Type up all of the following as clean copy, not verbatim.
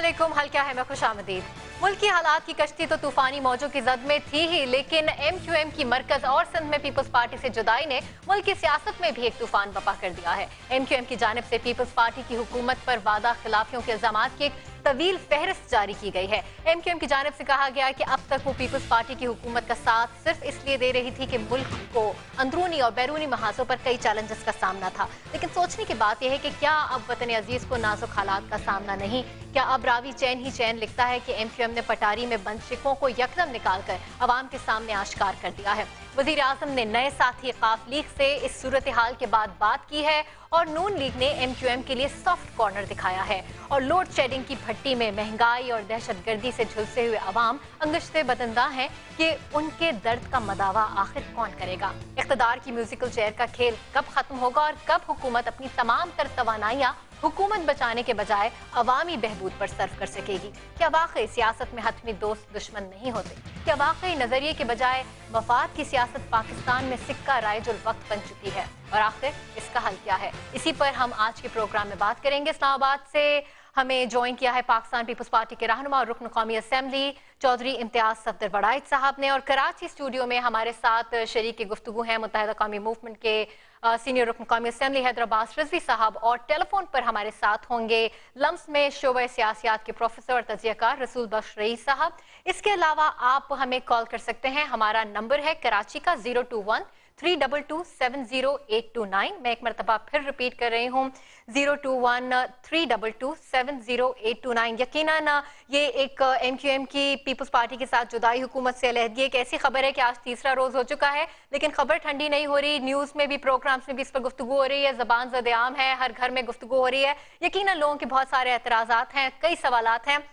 अस्सलामुअलैकुम, हल्का है मैं खुश आमदीद। मुल्क की हालात की कश्ती तो तूफानी मौजों की जद में थी ही, लेकिन MQM की मरकज और सिंध में पीपल्स पार्टी से जुदाई ने मुल्क की सियासत में भी एक तूफान बपा कर दिया है। MQM की जानिब से पीपल्स पार्टी की हुकूमत पर वादा खिलाफियों के इल्जामात की एक तवील फहरिस्त जारी की गई है। MQM की जानिब से कहा गया कि अब तक वो पीपल्स पार्टी की हुकूमत का साथ सिर्फ इसलिए दे रही थी कि मुल्क को अंदरूनी और बैरूनी महाजों पर कई चैलेंजेस का सामना था। लेकिन सोचने की बात यह है कि क्या अब वतन अजीज को नाजुक हालात का सामना नहीं? क्या अब रावी चैन ही चैन लिखता है कि MQM ने पटारी में बंद शिकों को यकदम निकालकर अवाम के सामने आश्कार कर दिया है? वजीर आजम ने नए साथी काफ लीग से इस सूरत हाल के बाद बात की है और नून लीग ने MQM के लिए सॉफ्ट कॉर्नर दिखाया है। और लोड शेडिंग की भट्टी में महंगाई और दहशत गर्दी से झुलसे हुए अवाम अंगश्ते बदंदा हैं कि उनके दर्द का मदावा आखिर कौन करेगा? इख्तिदार की म्यूजिकल चेयर का खेल कब खत्म होगा और कब हुकूमत अपनी तमाम तर तवानाइयाँ हुकूमत बचाने के बजाय अवामी बहबूद पर सर्व कर सकेगी? क्या वाकई सियासत में हतमी दोस्त दुश्मन नहीं होते? क्या वाकई नजरिए के बजाय मफाद की सियासत पाकिस्तान में सिक्का राइजुल वक्त बन चुकी है? और आखिर इसका हल क्या है? इसी पर हम आज के प्रोग्राम में बात करेंगे। इस्लामाबाद से हमें ज्वाइन किया है पाकिस्तान पीपल्स पार्टी के रहनुमा और रुकन कौमी असेंबली चौधरी इम्तियाज सफदर वड़ाइच साहब ने, और कराची स्टूडियो में हमारे साथ शरीक गुफ्तगू हैं मुत्तहिदा कौमी मूवमेंट के सीनियर रुकन कौमी असेंबली हैदराबाद रिजवी साहब, और टेलीफोन पर हमारे साथ होंगे लम्स में शोबे सियासियात के प्रोफेसर और तजियाकार रसूल बख्श रईस साहब। इसके अलावा आप हमें कॉल कर सकते हैं। हमारा नंबर है कराची का 021-322-70829। मैं एक मरतबा फिर रिपीट कर रही हूँ, 021-322-70829। यकीनन ये एक MQM की पीपल्स पार्टी के साथ जुदाई, हुकूमत से अलहदगी एक ऐसी खबर है कि आज तीसरा रोज हो चुका है, लेकिन खबर ठंडी नहीं हो रही। न्यूज़ में भी, प्रोग्राम्स में भी इस पर गुफ्तगू हो रही है, ज़बान ज़द-ए-आम है, हर घर में गुफ्तगू हो रही है। यकीनन लोगों के बहुत सारे एतराज़ात हैं, कई सवालात हैं।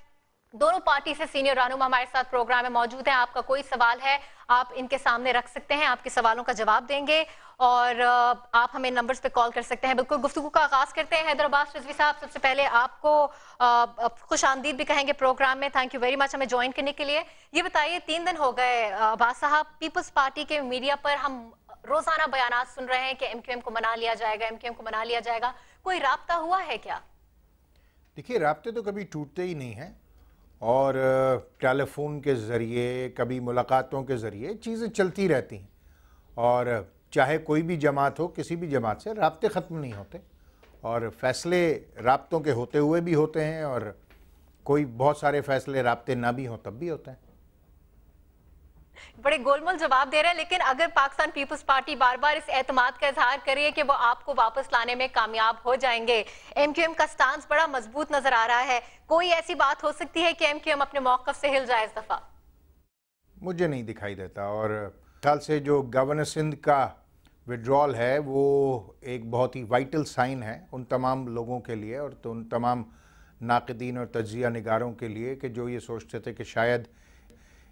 दोनों पार्टी से सीनियर रहनुमा हमारे साथ प्रोग्राम में मौजूद हैं। आपका कोई सवाल है आप इनके सामने रख सकते हैं, आपके सवालों का जवाब देंगे और आप हमें नंबर्स पे कॉल कर सकते हैं। बिल्कुल गुफ्तगू का आगाज करते हैं। हैदराबाद रिजवी साहब, सबसे पहले आपको खुश आमदीद भी कहेंगे प्रोग्राम में। थैंक यू वेरी मच हमें ज्वाइन करने के लिए। ये बताइए, 3 दिन हो गए अब्बास साहब, पीपल्स पार्टी के मीडिया पर हम रोजाना बयानात सुन रहे हैं कि MQM को मना लिया जाएगा, MQM को मना लिया जाएगा। कोई राब्ता हुआ है क्या? देखिए, राब्ते तो कभी टूटते ही नहीं हैं और टेलीफोन के ज़रिए, कभी मुलाकातों के ज़रिए चीज़ें चलती रहती हैं। और चाहे कोई भी जमात हो, किसी भी जमात से राब्ते ख़त्म नहीं होते और फ़ैसले राब्तों के होते हुए भी होते हैं और कोई बहुत सारे फ़ैसले राब्ते ना भी हों तब भी होते हैं। बड़े गोलमोल जवाब दे रहे हैं, लेकिन अगर पाकिस्तान पीपल्स पार्टी बार बार इस एतमाद का इजहार कर रही है कि वो आपको वापस लाने में कामयाब हो जाएंगे, MQM का स्टांस बड़ा मजबूत नजर आ रहा है, कोई ऐसी बात हो सकती है कि MQM अपने मौक़िफ़ से हिल जाए इस दफा? मुझे नहीं दिखाई देता। और ख्याल से जो गवर्नर सिंध का विड्रॉल है वो एक बहुत ही वाइटल साइन है उन तमाम लोगों के लिए और तो उन तमाम नाक़दीन और तज्ज़िया निगारों के लिए कि जो ये सोचते थे कि शायद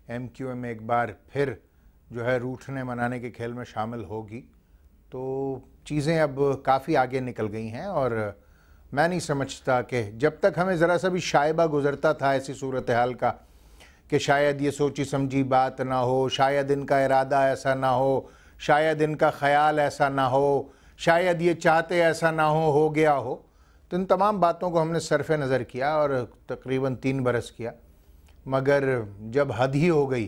MQM एक बार फिर जो है रूठने मनाने के खेल में शामिल होगी। तो चीज़ें अब काफ़ी आगे निकल गई हैं और मैं नहीं समझता कि जब तक हमें ज़रा सा भी शायबा गुज़रता था ऐसी सूरत हाल का कि शायद ये सोची समझी बात ना हो, शायद इनका इरादा ऐसा ना हो, शायद इनका ख़याल ऐसा ना हो, शायद ये चाहते ऐसा ना हो गया हो, तो इन तमाम बातों को हमने सरफ़ नज़र किया और तकरीबन 3 बरस किया। मगर जब हद ही हो गई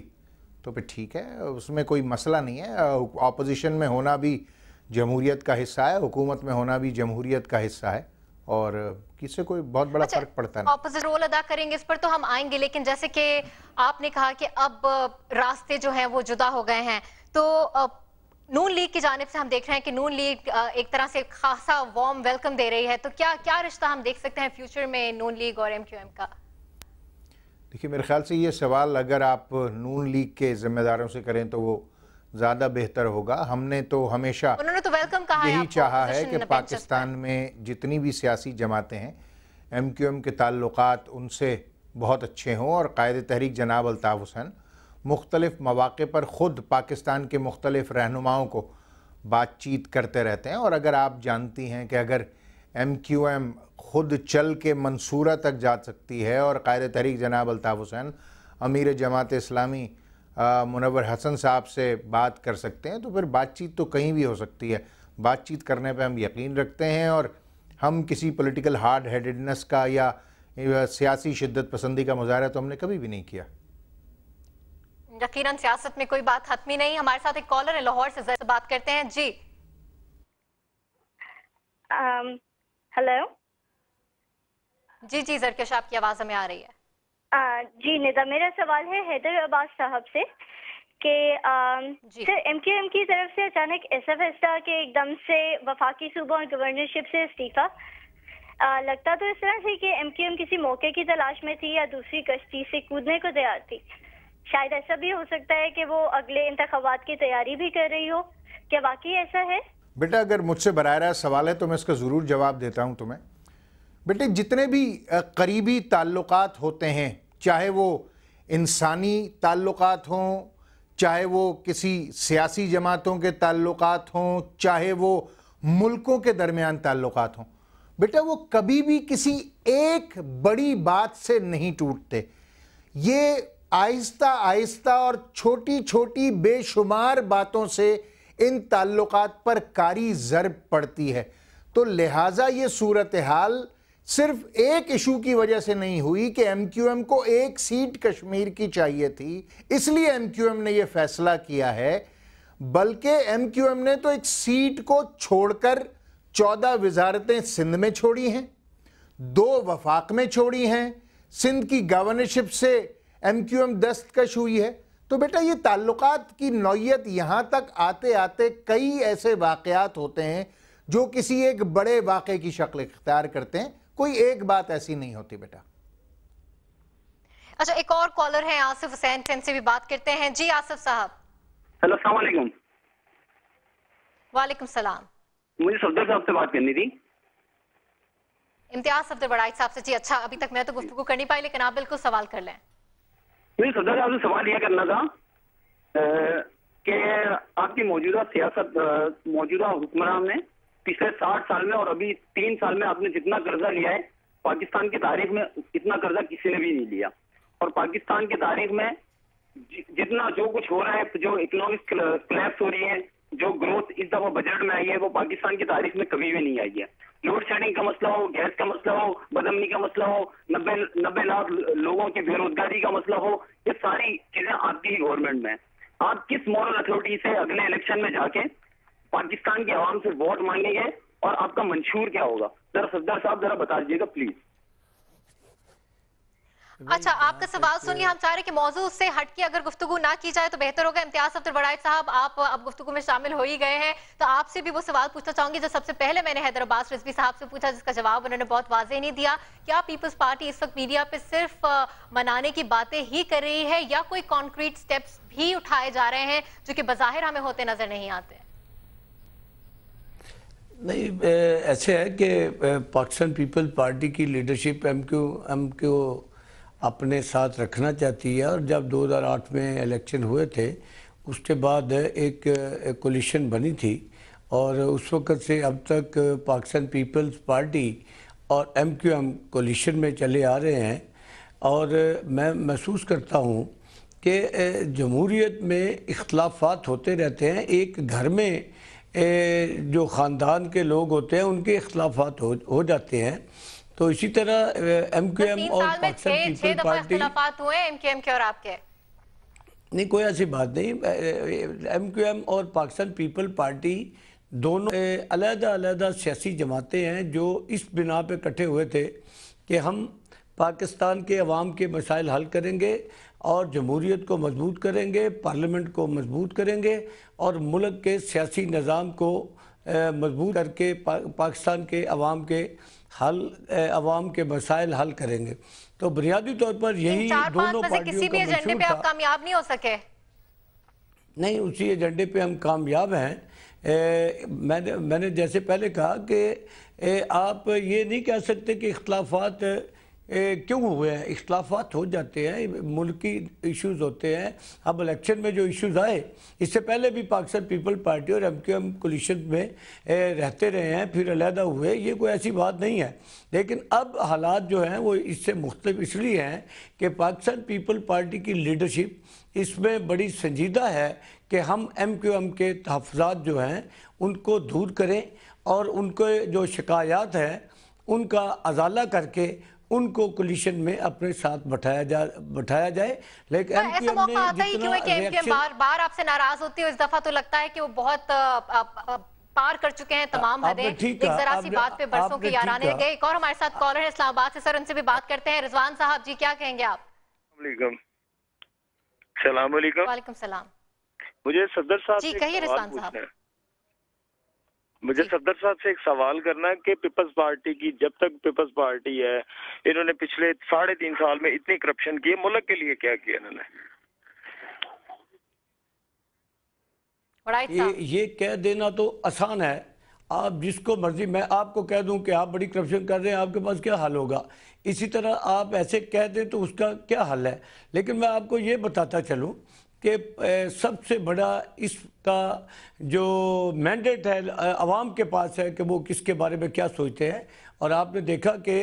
तो फिर ठीक है, उसमें कोई मसला नहीं है। ऑपोजिशन में होना भी जमहूरियत का हिस्सा है, हुकूमत में होना भी जमहूरियत का हिस्सा है और किसी कोई बहुत बड़ा फर्क पड़ता नहीं। ऑपोजिट रोल अदा करेंगे, इस पर तो हम आएंगे, लेकिन जैसे कि आपने कहा कि अब रास्ते जो हैं वो जुदा हो गए हैं, तो नून लीग की जानिब से हम देख रहे हैं कि नून लीग एक तरह से खासा वार्म वेलकम दे रही है। तो क्या क्या रिश्ता हम देख सकते हैं फ्यूचर में नून लीग और MQM का? देखिए, मेरे ख्याल से ये सवाल अगर आप नून लीग के ज़िम्मेदारों से करें तो वो ज़्यादा बेहतर होगा। हमने तो हमेशा उन्होंने तो वेलकम कहा यही चाहा है कि है पाकिस्तान में जितनी भी सियासी जमातें हैं MQM के ताल्लुकात उनसे बहुत अच्छे हों और कायद तहरीक जनाब अल्ताफ़ हुसैन मुख्तलिफ़ मौक़े पर ख़ुद पाकिस्तान के मुख्तलिफ़ रहनुमाओं को बातचीत करते रहते हैं। और अगर आप जानती हैं कि अगर MQM ख़ुद चल के मंसूरा तक जा सकती है और कायद तहरीक जनाब अल्ताफ़ हुसैन अमीर जमात इस्लामी मुनव्वर हसन साहब से बात कर सकते हैं, तो फिर बातचीत तो कहीं भी हो सकती है। बातचीत करने पे हम यकीन रखते हैं और हम किसी पॉलिटिकल हार्ड हेडेडनेस का या सियासी शिद्दत पसंदी का मुजाहरा तो हमने कभी भी नहीं किया। यकीनन सियासत में कोई बात हतमी नहीं। हमारे साथ एक कॉलर है लाहौर से, जरा बात करते हैं। जी हेलो। जी जरकश, आपकी आवाज हमें आ रही है। जी निदा, मेरा सवाल है हैदर अब्बास साहब से कि सर MQM की तरफ से अचानक ऐसा फैसला कि एकदम से वफाकी सूबा और गवर्नरशिप से इस्तीफा, लगता तो इस तरह से कि MQM किसी मौके की तलाश में थी या दूसरी कश्ती से कूदने को तैयार थी। शायद ऐसा भी हो सकता है कि वो अगले इंतखाबात की तैयारी भी कर रही हो। क्या वाकई ऐसा है? बेटा, अगर मुझसे बराह रास्त सवाल है तो मैं इसका ज़रूर जवाब देता हूँ तुम्हें। बेटे, जितने भी करीबी ताल्लुकात होते हैं, चाहे वो इंसानी ताल्लुकात हों, चाहे वो किसी सियासी जमातों के ताल्लुकात हों, चाहे वो मुल्कों के दरमियान ताल्लुकात हों, बेटा वो कभी भी किसी एक बड़ी बात से नहीं टूटते। ये आहिस्ता आहिस्ता और छोटी छोटी बेशुमार बातों से इन ताल्लुकात पर कारी ज़रब पड़ती है। तो लिहाजा ये सूरत हाल सिर्फ एक इशू की वजह से नहीं हुई कि MQM को एक सीट कश्मीर की चाहिए थी इसलिए MQM ने ये फैसला किया है, बल्कि MQM ने तो एक सीट को छोड़कर 14 वजारतें सिंध में छोड़ी हैं, 2 वफाक में छोड़ी हैं, सिंध की गवर्नरशिप से MQM दस्तकश हुई है। तो बेटा, ये ताल्लुकात की नौयत यहाँ तक आते आते कई ऐसे वाक़यात होते हैं जो किसी एक बड़े वाक़े की शक्ल इख्तियार करते हैं। कोई एक बात ऐसी नहीं होती बेटा। अच्छा, एक और कॉलर है आसिफ हुसैन, से भी बात करते हैं। जी आसिफ साहब। हेलो, अस्सलाम वालेकुम। वालेकुम सलाम। मुझे सफदर साहब से बात करनी थी। इम्तियाज सफदर बड़ाई साहब से। जी अच्छा, अभी तक मैं तो गुफ्तगू कर नहीं पाई, लेकिन आप बिल्कुल सवाल कर लें। मुझे सफदर साहब से सवाल यह करना था कि आपकी मौजूदा सियासत, मौजूदा हुक्मरान ने पिछले 60 साल में और अभी 3 साल में आपने जितना कर्जा लिया है, पाकिस्तान की तारीख में इतना कर्जा किसी ने भी नहीं लिया। और पाकिस्तान की तारीख में जितना जो कुछ हो रहा है, जो इकोनॉमिक क्लैप्स हो रही है, जो ग्रोथ इस दफा बजट में आई है, वो पाकिस्तान की तारीख में कभी भी नहीं आई है। लोड शेडिंग का मसला हो, गैस का मसला हो, बदअमनी का मसला हो, 90 लाख लोगों की बेरोजगारी का मसला हो, ये सारी चीजें आपकी गवर्नमेंट में। आप किस मॉरल अथॉरिटी से अगले इलेक्शन में जाके पाकिस्तान की आवाम से वोट मांगेंगे और आपका मंशूर क्या होगा? जरा सफदर साहब जरा बता दीजिएगा प्लीज। अच्छा, आपका सवाल सुनिए। हम चाह रहे कि मौजू से हट के अगर गुफ्तगू ना की जाए तो बेहतर होगा। इम्तियाज सफदर बड़ाई साहब, आप अब गुफ्तगू में शामिल हो ही गए हैं, तो आपसे भी वो सवाल पूछना चाहूंगी जो सबसे पहले मैंने हैदर अब्बास रिजवी साहब से पूछा, जिसका जवाब उन्होंने बहुत वाज़ेह नहीं दिया। क्या पीपल्स पार्टी इस वक्त मीडिया पे सिर्फ मनाने की बातें ही कर रही है या कोई कॉन्क्रीट स्टेप्स भी उठाए जा रहे हैं जो कि बज़ाहिर हमें होते नजर नहीं आते? नहीं, ऐसे है कि पाकिस्तान पीपल पार्टी की लीडरशिप MQM को अपने साथ रखना चाहती है। और जब 2008 में इलेक्शन हुए थे, उसके बाद एक कोलिशन बनी थी और उस वक़्त से अब तक पाकिस्तान पीपल्स पार्टी और MQM कोलिशन में चले आ रहे हैं। और मैं महसूस करता हूँ कि जमहूरियत में इख्तलाफात होते रहते हैं। एक घर में जो ख़ानदान के लोग होते हैं उनके इख्तलाफात हो जाते हैं। तो इसी तरह MQM और पाकिस्तान पीपल पार्टी हुए MQM के और आपके नहीं, कोई ऐसी बात नहीं। MQM और पाकिस्तान पीपल पार्टी दोनों अलग-अलग सियासी जमातें हैं जो इस बिना पे इकट्ठे हुए थे कि हम पाकिस्तान के अवाम के मसाइल हल करेंगे और जमहूरियत को मजबूत करेंगे, पार्लियामेंट को मजबूत करेंगे और मुल्क के सियासी निज़ाम को मजबूत करके पाकिस्तान के अवाम के मसाइल हल करेंगे। तो बुनियादी तौर पर यही दोनों पार्टियों किसी भी एजेंडे पे आप कामयाब नहीं हो सके? नहीं, उसी एजेंडे पे हम कामयाब हैं। मैंने जैसे पहले कहा कि आप ये नहीं कह सकते कि इख्तलाफात क्यों हुए हैं। इख्तलाफात हो जाते हैं, मुल्की इश्यूज़ होते हैं। अब इलेक्शन में जो इश्यूज़ आए, इससे पहले भी पाकिस्तान पीपल पार्टी और MQM कोलिशन में रहते रहे हैं, फिर अलहदा हुए, ये कोई ऐसी बात नहीं है। लेकिन अब हालात जो हैं वो इससे मुख्तलिफ इसलिए हैं कि पाकिस्तान पीपल पार्टी की लीडरशिप इसमें बड़ी संजीदा है कि हम MQM के तहफ़्फ़ुज़ात जो हैं उनको दूर करें और उनके जो शिकायत हैं उनका अजाला करके उनको कोलिशन में अपने साथ बैठाया जाए। लेकिन ऐसा मौका आता ही क्यों है कि एमक्यूएम बार आपसे नाराज होती है? इस दफा तो लगता है कि वो बहुत पार कर चुके हैं तमाम हदें। एक जरा सी बात पे बरसों के याराने रह गए। एक और हमारे साथ कॉलर है इस्लामाबाद से, सर उनसे भी बात करते हैं। रिजवान साहब जी, क्या कहेंगे आप? सलाम अलैकुम। वालेकुम सलाम। मुझे सदर साहब जी कहिए रिजवान साहब। मुझे सदर साहब से एक सवाल करना है कि पीपल्स पार्टी की, जब तक पीपल्स पार्टी है, इन्होंने पिछले 3.5 साल में इतनी करप्शन की है, मुल्क के लिए क्या किया इन्होंने? ये कह देना तो आसान है, आप जिसको मर्जी, मैं आपको कह दूं कि आप बड़ी करप्शन कर रहे हैं, आपके पास क्या हल होगा, इसी तरह आप ऐसे कह दें तो उसका क्या हल है। लेकिन मैं आपको ये बताता चलूं कि सबसे बड़ा इसका जो मैंडेट है अवाम के पास है कि वो किसके बारे में क्या सोचते हैं। और आपने देखा कि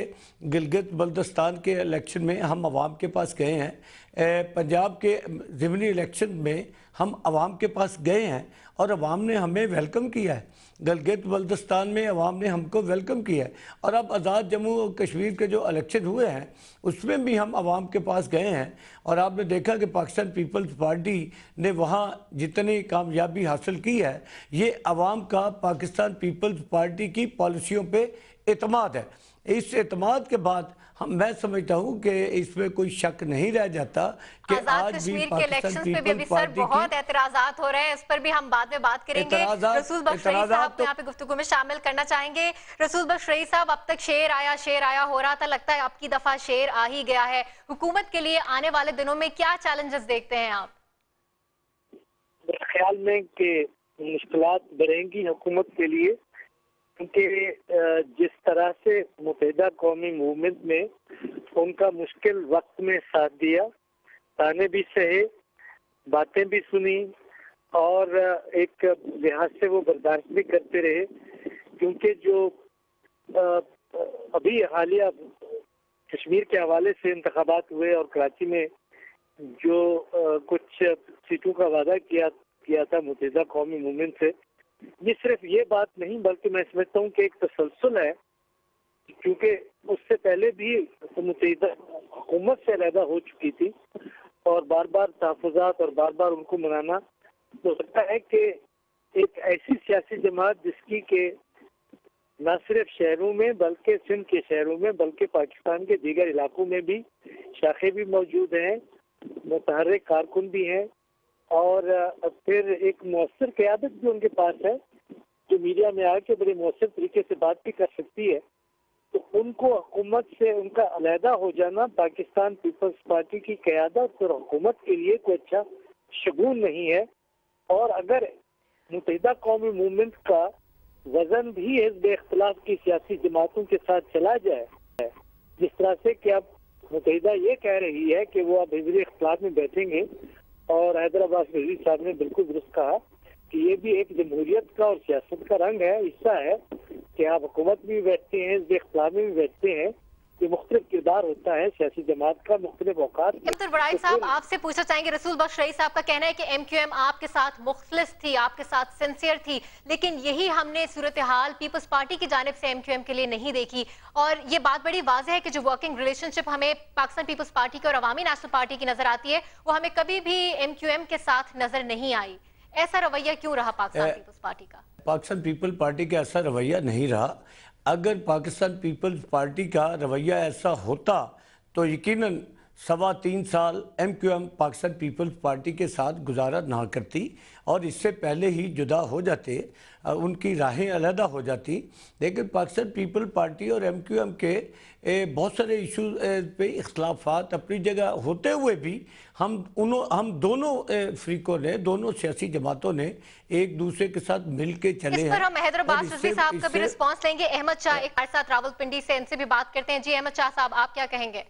गिलगित बल्तिस्तान के इलेक्शन में हम अवाम के पास गए हैं, पंजाब के ज़िमनी इलेक्शन में हम अवाम के पास गए हैं और अवाम ने हमें वेलकम किया है। गिलगित बल्तिस्तान में अवाम ने हमको वेलकम किया है। और अब आज़ाद जम्मू और कश्मीर के जो इलेक्शन हुए हैं उसमें भी हम अवाम के पास गए हैं और आपने देखा कि पाकिस्तान पीपल्स पार्टी ने वहाँ जितनी कामयाबी हासिल की है, ये अवाम का पाकिस्तान पीपल्स पार्टी की पॉलिसियों पे एतमाद है। इस एतमाद के बाद मैं समझता हूँ कि इसमें कोई शक नहीं रह जाता कि आज भी पाकिस्तान पीपल्स पार्टी की बहुत एतराज़ात हो रहे हैं, इस पर भी हम बाद में बात करेंगे। रसूल बख्श रईस साहब को यहाँ पे गुफ्तगू में शामिल करना चाहेंगे। रसूल बख्श रईस साहब, अब तक शेर आया हो रहा था, लगता है अब की दफा शेर आ ही गया है। हुकूमत के लिए आने वाले दिनों में क्या चैलेंजेस देखते हैं आप? मेरे ख्याल में कि मुश्किलात बढ़ेंगी हुकूमत के लिए, क्योंकि जिस तरह से मुत्तहिदा कौमी मूवमेंट ने उनका मुश्किल वक्त में साथ दिया, ताने भी सहे, बातें भी सुनी और एक लिहाज से वो बर्दाश्त भी करते रहे, क्योंकि जो अभी हालिया कश्मीर के हवाले से इंतखाबात हुए और कराची में जो कुछ सीटों का वादा किया था मुत्तहिदा कौमी मूवमेंट से, ये सिर्फ ये बात नहीं बल्कि मैं समझता हूँ कि एक तसलसल है, क्योंकि उससे पहले भी मुत्तहिदा हुकूमत से अलहदा हो चुकी थी और बार बार तहफ़्फ़ुज़ात और बार बार उनको मनाना। हो सकता है कि एक ऐसी सियासी जमात जिसकी के न सिर्फ शहरों में बल्कि सिंध के शहरों में बल्कि पाकिस्तान के दीगर इलाकों में भी शाखें भी मौजूद हैं, मुतहर्रिक कारकुन भी हैं और फिर एक मौसर क़यादत भी उनके पास है जो मीडिया में आके बड़े मौसर तरीके से बात भी कर सकती है। तो उनको हुकूमत से उनका अलहदा हो जाना पाकिस्तान पीपल्स पार्टी की क़यादत और हुकूमत के लिए कोई अच्छा शगुन नहीं है। और अगर मुत्तहिदा कौमी मूवमेंट का वजन भी हिज़्ब इख्तिलाफ की सियासी जमातों के साथ चला जाए, जिस तरह से कि अब मुत्तहिदा ये कह रही है कि वो अब हिज़्ब इख्तिलाफ में बैठेंगे, और हैदराबाद में साहब ने बिल्कुल दुरुस्त कहा कि ये भी एक जमहूरियत का और सियासत का रंग है, हिस्सा है कि आप हुकूमत में भी बैठते हैं, इख्तिलाफ में भी बैठते हैं। ये मुख्तलिफ किरदार होता है सियासी जमात का मुख्तलिफ औकात। अब्दुल बड़ाई साहब, आपसे पूछना चाहेंगे, रसूल बख्श रईस साहब का कहना है कि एमक्यूएम आपके साथ मुखलिस थी, आपके साथ सिंसियर थी, लेकिन यही हमने सूरत हाल पीपल्स पार्टी की जानिब से एमक्यूएम के लिए नहीं देखी। और ये बात बड़ी वाज़ेह है कि जो वर्किंग रिलेशनशिप हमें पाकिस्तान पीपल्स पार्टी की और अवामी नेशनल पार्टी की नजर आती है, वो हमें कभी भी एमक्यूएम के साथ नजर नहीं आई। ऐसा रवैया क्यों रहा पाकिस्तान पीपल्स पार्टी का? पाकिस्तान पीपल पार्टी का ऐसा रवैया नहीं रहा। अगर पाकिस्तान पीपल्स पार्टी का रवैया ऐसा होता तो यकीनन 3.25 साल एमक्यूएम पाकिस्तान पीपल्स पार्टी के साथ गुजारा ना करती और इससे पहले ही जुदा हो जाते, उनकी राहें अलहदा हो जाती। लेकिन पाकिस्तान पीपल्स पार्टी और एमक्यूएम के बहुत सारे इशूज़ पे इख्तलाफात अपनी जगह होते हुए भी हम दोनों फ्रीकों ने, दोनों सियासी जमातों ने एक दूसरे के साथ मिल के चले हैं। इस पर हम हैदराबाद रिजवी साहब का भी रिस्पॉन्स लेंगे। अहमद शाह एक हमारे साथ रावलपिंडी से, इनसे भी बात करते हैं। जी अहमद शाह साहब, आप क्या कहेंगे?